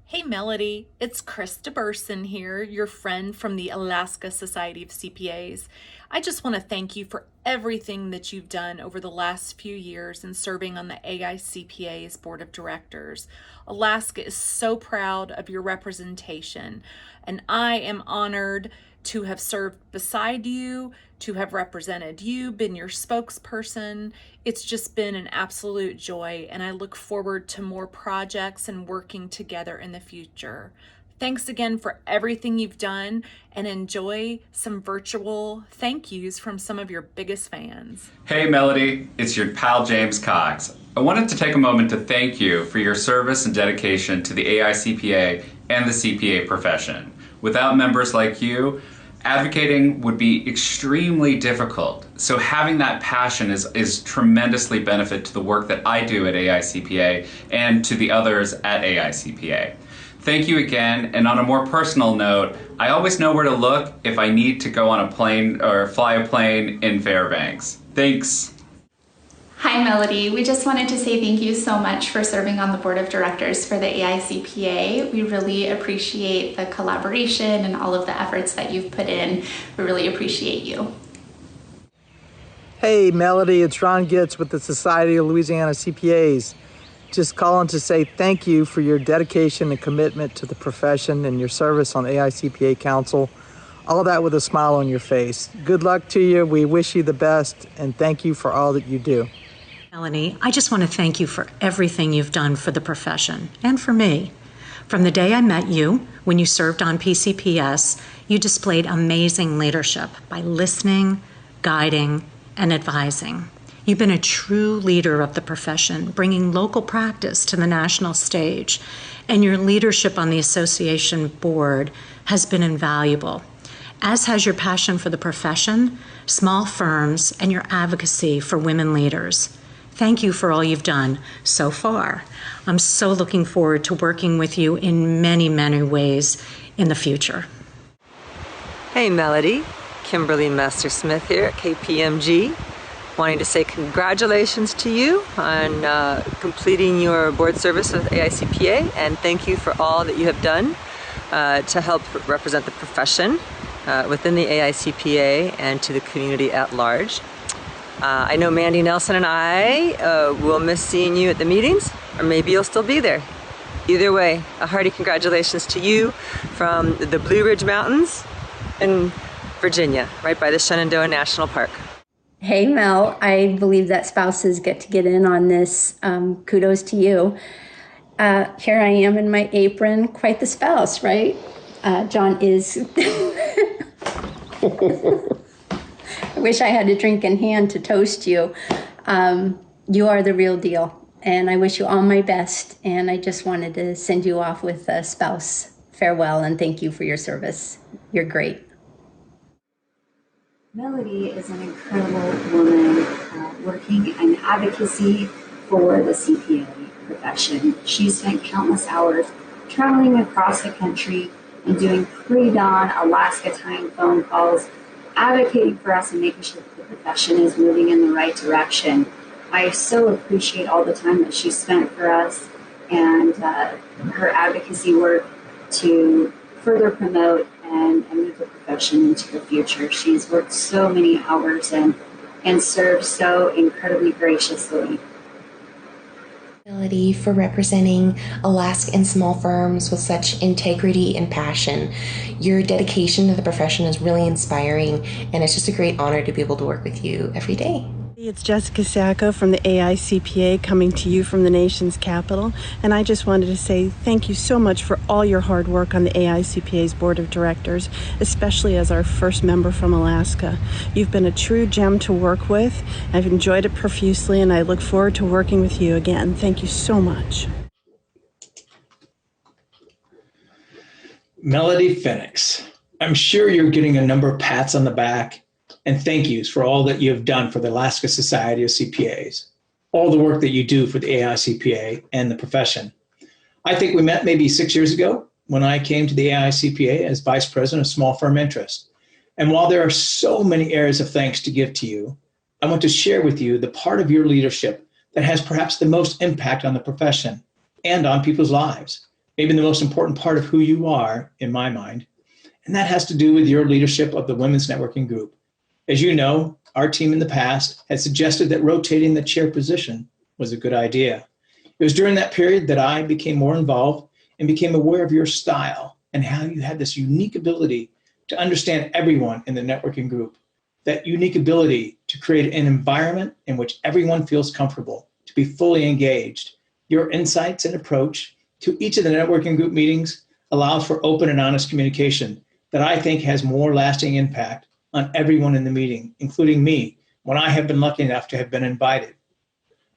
Hey Melody, it's Krista Burson here, your friend from the Alaska Society of CPAs. I just want to thank you for everything that you've done over the last few years in serving on the AICPA's Board of Directors. Alaska is so proud of your representation, and I am honored to have served beside you, to have represented you, been your spokesperson. It's just been an absolute joy, and I look forward to more projects and working together in the future. Thanks again for everything you've done, and enjoy some virtual thank yous from some of your biggest fans. Hey Melody, it's your pal James Cox. I wanted to take a moment to thank you for your service and dedication to the AICPA and the CPA profession. Without members like you, advocating would be extremely difficult. So having that passion is tremendously benefit to the work that I do at AICPA and to the others at AICPA. Thank you again, and on a more personal note, I always know where to look if I need to go on a plane or fly a plane in Fairbanks. Thanks. Hi Melody, we just wanted to say thank you so much for serving on the board of directors for the AICPA. We really appreciate the collaboration and all of the efforts that you've put in. We really appreciate you. Hey Melody, it's Ron Gitz with the Society of Louisiana CPAs. Just calling to say thank you for your dedication and commitment to the profession and your service on AICPA Council. All that with a smile on your face. Good luck to you. We wish you the best, and thank you for all that you do. Melanie, I just want to thank you for everything you've done for the profession and for me. From the day I met you, when you served on PCPS, you displayed amazing leadership by listening, guiding, and advising. You've been a true leader of the profession, bringing local practice to the national stage, and your leadership on the association board has been invaluable, as has your passion for the profession, small firms, and your advocacy for women leaders. Thank you for all you've done so far. I'm so looking forward to working with you in many, many ways in the future. Hey Melody, Kimberly Master-Smith here at KPMG. Wanting to say congratulations to you on completing your board service with AICPA, and thank you for all that you have done to help represent the profession within the AICPA and to the community at large. I know Mandy Nelson and I will miss seeing you at the meetings, or maybe you'll still be there. Either way, a hearty congratulations to you from the Blue Ridge Mountains in Virginia, right by the Shenandoah National Park. Hey Mel, I believe that spouses get to get in on this. Kudos to you. Here I am in my apron, quite the spouse, right? John is. I wish I had a drink in hand to toast you. You are the real deal, and I wish you all my best. And I just wanted to send you off with a spouse farewell and thank you for your service. You're great. Melody is an incredible woman working in advocacy for the CPA profession. She's spent countless hours traveling across the country and doing pre-dawn Alaska time phone calls, advocating for us and making sure that the profession is moving in the right direction. I so appreciate all the time that she spent for us and her advocacy work to further promote and move the profession into the future. She's worked so many hours and served so incredibly graciously. For representing Alaskan small firms with such integrity and passion. Your dedication to the profession is really inspiring, and it's just a great honor to be able to work with you every day. It's Jessica Sacco from the AICPA coming to you from the nation's capital, and I just wanted to say thank you so much for all your hard work on the AICPA's board of directors, especially as our first member from Alaska. You've been a true gem to work with. I've enjoyed it profusely, and I look forward to working with you again. Thank you so much. Melody Feniks, I'm sure you're getting a number of pats on the back and thank yous for all that you have done for the Alaska Society of CPAs, all the work that you do for the AICPA and the profession. I think we met maybe 6 years ago when I came to the AICPA as Vice President of Small Firm Interest. And while there are so many areas of thanks to give to you, I want to share with you the part of your leadership that has perhaps the most impact on the profession and on people's lives, maybe the most important part of who you are, in my mind, and that has to do with your leadership of the Women's Networking Group. As you know, our team in the past had suggested that rotating the chair position was a good idea. It was during that period that I became more involved and became aware of your style and how you had this unique ability to understand everyone in the networking group, that unique ability to create an environment in which everyone feels comfortable, to be fully engaged. Your insights and approach to each of the networking group meetings allows for open and honest communication that I think has more lasting impact on everyone in the meeting, including me, when I have been lucky enough to have been invited.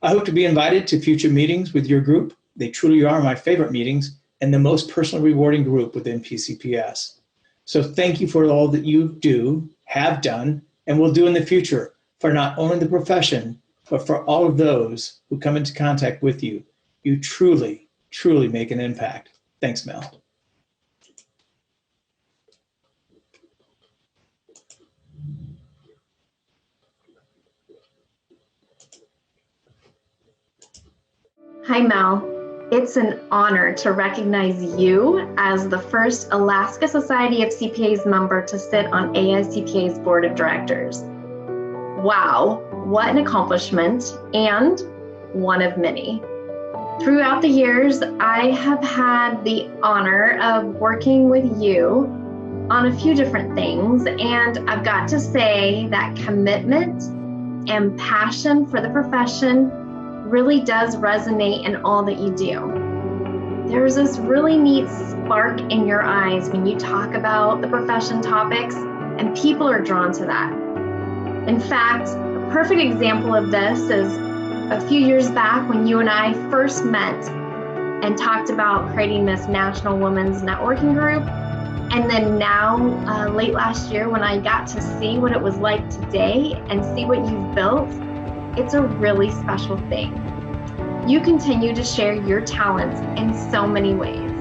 I hope to be invited to future meetings with your group. They truly are my favorite meetings and the most personally rewarding group within PCPS. So thank you for all that you do, have done, and will do in the future for not only the profession, but for all of those who come into contact with you. You truly, truly make an impact. Thanks, Mel. Hi, Mel. It's an honor to recognize you as the first Alaska Society of CPAs member to sit on AICPA's board of directors. Wow, what an accomplishment, and one of many. Throughout the years, I have had the honor of working with you on a few different things, and I've got to say that commitment and passion for the profession really does resonate in all that you do. There's this really neat spark in your eyes when you talk about the profession topics, and people are drawn to that. In fact, a perfect example of this is a few years back when you and I first met and talked about creating this National Women's Networking Group. And then now, late last year, when I got to see what it was like today and see what you've built, it's a really special thing. You continue to share your talents in so many ways.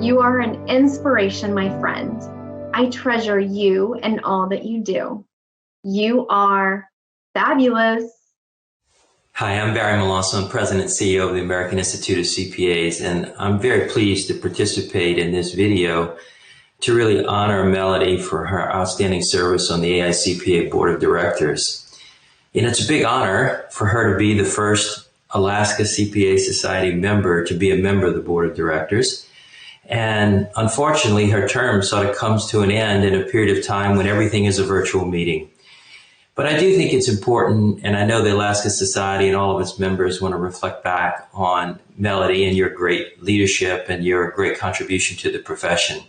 You are an inspiration, my friend. I treasure you and all that you do. You are fabulous. Hi, I'm Barry Melasso. I'm President and CEO of the American Institute of CPAs, and I'm very pleased to participate in this video to really honor Melody for her outstanding service on the AICPA Board of Directors. And it's a big honor for her to be the first Alaska CPA Society member to be a member of the Board of Directors. And unfortunately, her term sort of comes to an end in a period of time when everything is a virtual meeting. But I do think it's important, and I know the Alaska Society and all of its members want to reflect back on Melody and your great leadership and your great contribution to the profession.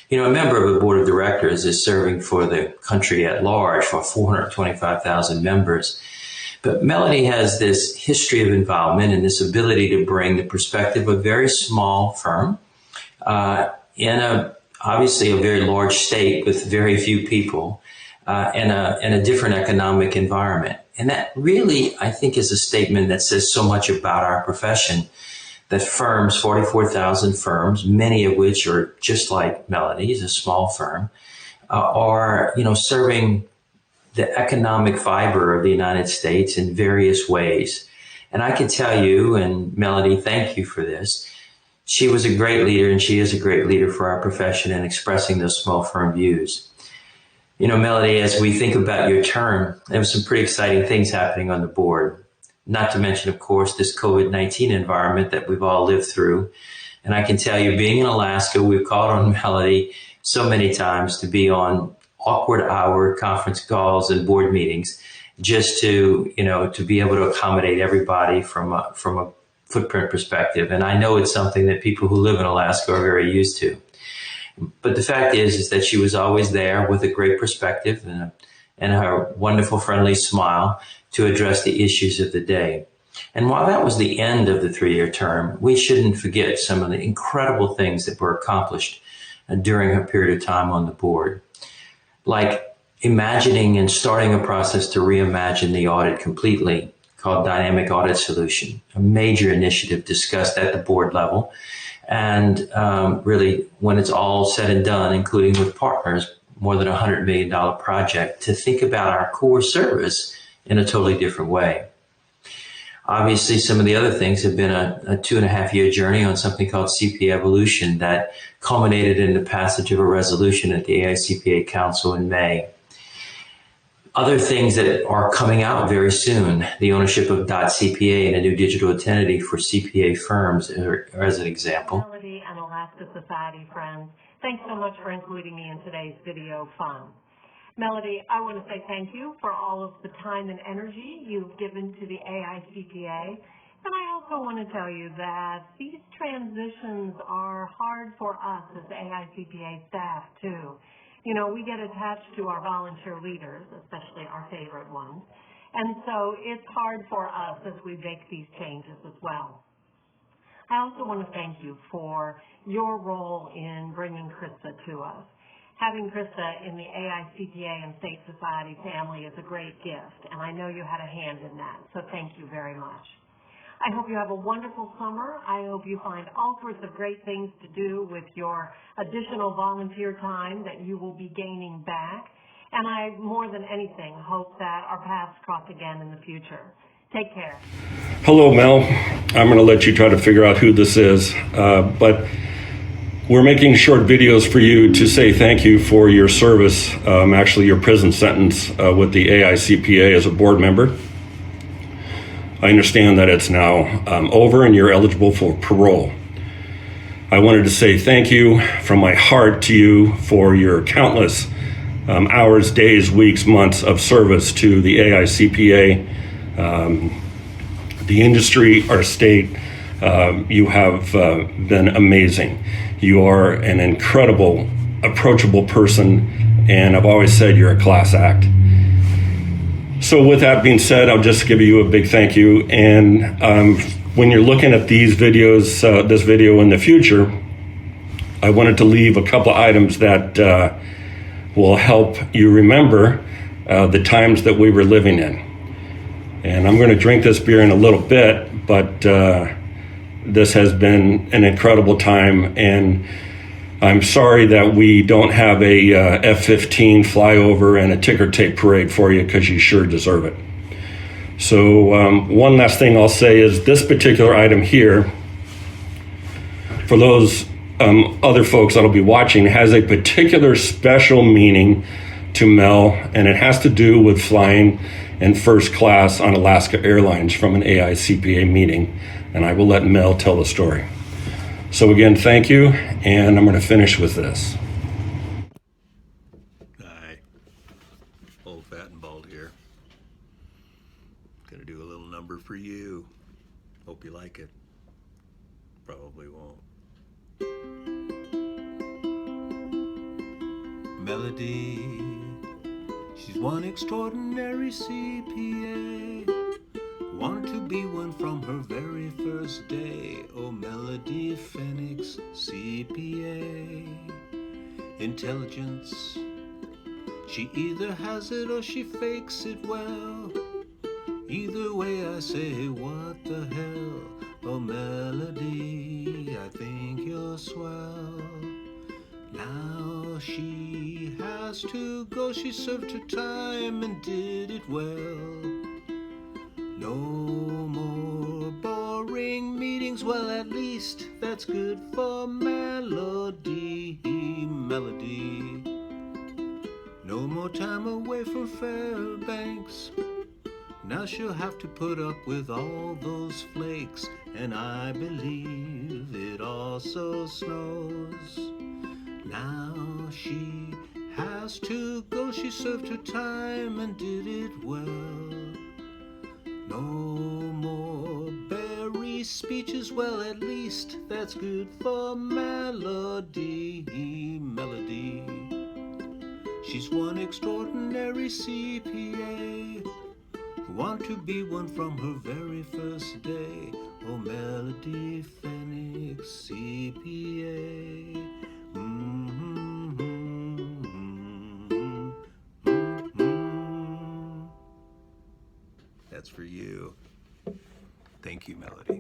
You know, a member of the board of directors is serving for the country at large for 425,000 members. But Melody has this history of involvement and this ability to bring the perspective of a very small firm in obviously a very large state with very few people in a different economic environment. And that really, I think, is a statement that says so much about our profession. That firms, 44,000 firms, many of which are just like Melody's, a small firm, are, serving the economic fiber of the United States in various ways. And I can tell you, and Melody, thank you for this. She was a great leader, and she is a great leader for our profession in expressing those small firm views. Melody, as we think about your term, there was some pretty exciting things happening on the board. Not to mention, of course, this COVID-19 environment that we've all lived through. And I can tell you, being in Alaska, we've called on Melody so many times to be on awkward hour conference calls and board meetings just to be able to accommodate everybody from a footprint perspective. And I know it's something that people who live in Alaska are very used to. But the fact is that she was always there with a great perspective and her wonderful, friendly smile to address the issues of the day. And while that was the end of the 3-year term, we shouldn't forget some of the incredible things that were accomplished during her period of time on the board, like imagining and starting a process to reimagine the audit completely, called Dynamic Audit Solution, a major initiative discussed at the board level. And really, when it's all said and done, including with partners, more than $100 million project to think about our core service in a totally different way. Obviously, some of the other things have been a 2.5-year journey on something called CPA Evolution that culminated in the passage of a resolution at the AICPA Council in May. Other things that are coming out very soon, the ownership of .CPA and a new digital identity for CPA firms, as an example. Melody and Alaska Society friends, thanks so much for including me in today's video fun. Melody, I want to say thank you for all of the time and energy you've given to the AICPA. And I also want to tell you that these transitions are hard for us as AICPA staff too. You know, we get attached to our volunteer leaders, especially our favorite ones. And so it's hard for us as we make these changes as well. I also want to thank you for your role in bringing Krista to us. Having Krista in the AICPA and State Society family is a great gift, and I know you had a hand in that, so thank you very much. I hope you have a wonderful summer. I hope you find all sorts of great things to do with your additional volunteer time that you will be gaining back, and I, more than anything, hope that our paths cross again in the future. Take care. Hello, Mel. I'm going to let you try to figure out who this is, but we're making short videos for you to say thank you for your service, actually your prison sentence with the AICPA as a board member. I understand that it's now over and you're eligible for parole. I wanted to say thank you from my heart to you for your countless hours, days, weeks, months of service to the AICPA, the industry, our state. You have been amazing. You are an incredible, approachable person, and I've always said you're a class act. So with that being said, I'll just give you a big thank you. And when you're looking at these videos, this video in the future, I wanted to leave a couple of items that will help you remember the times that we were living in. And I'm going to drink this beer in a little bit, but this has been an incredible time, and I'm sorry that we don't have a F-15 flyover and a ticker tape parade for you, because you sure deserve it. So one last thing I'll say is this particular item here, for those other folks that'll be watching, has a particular special meaning to Mel, and it has to do with flying in first class on Alaska Airlines from an AICPA meeting. And I will let Mel tell the story. So again, thank you, and I'm going to finish with this. Hi, old fat and bald here. Gonna do a little number for you. Hope you like it. Probably won't. Melody, she's one extraordinary CPA. Wanted to be one from her very first day. Oh, Melody Feniks, CPA. Intelligence, she either has it or she fakes it well. Either way I say, what the hell? Oh, Melody, I think you're swell. Now she has to go, she served her time and did it well. No more boring meetings, well at least that's good for Melody. Melody. No more time away from Fairbanks. Now she'll have to put up with all those flakes, and I believe it also snows. Now she has to go, she served her time and did it well. No more berry speeches, well at least that's good for Melody. Melody. She's one extraordinary CPA, want to be one from her very first day. Oh, Melody Feniks, CPA. That's for you. Thank you, Melody.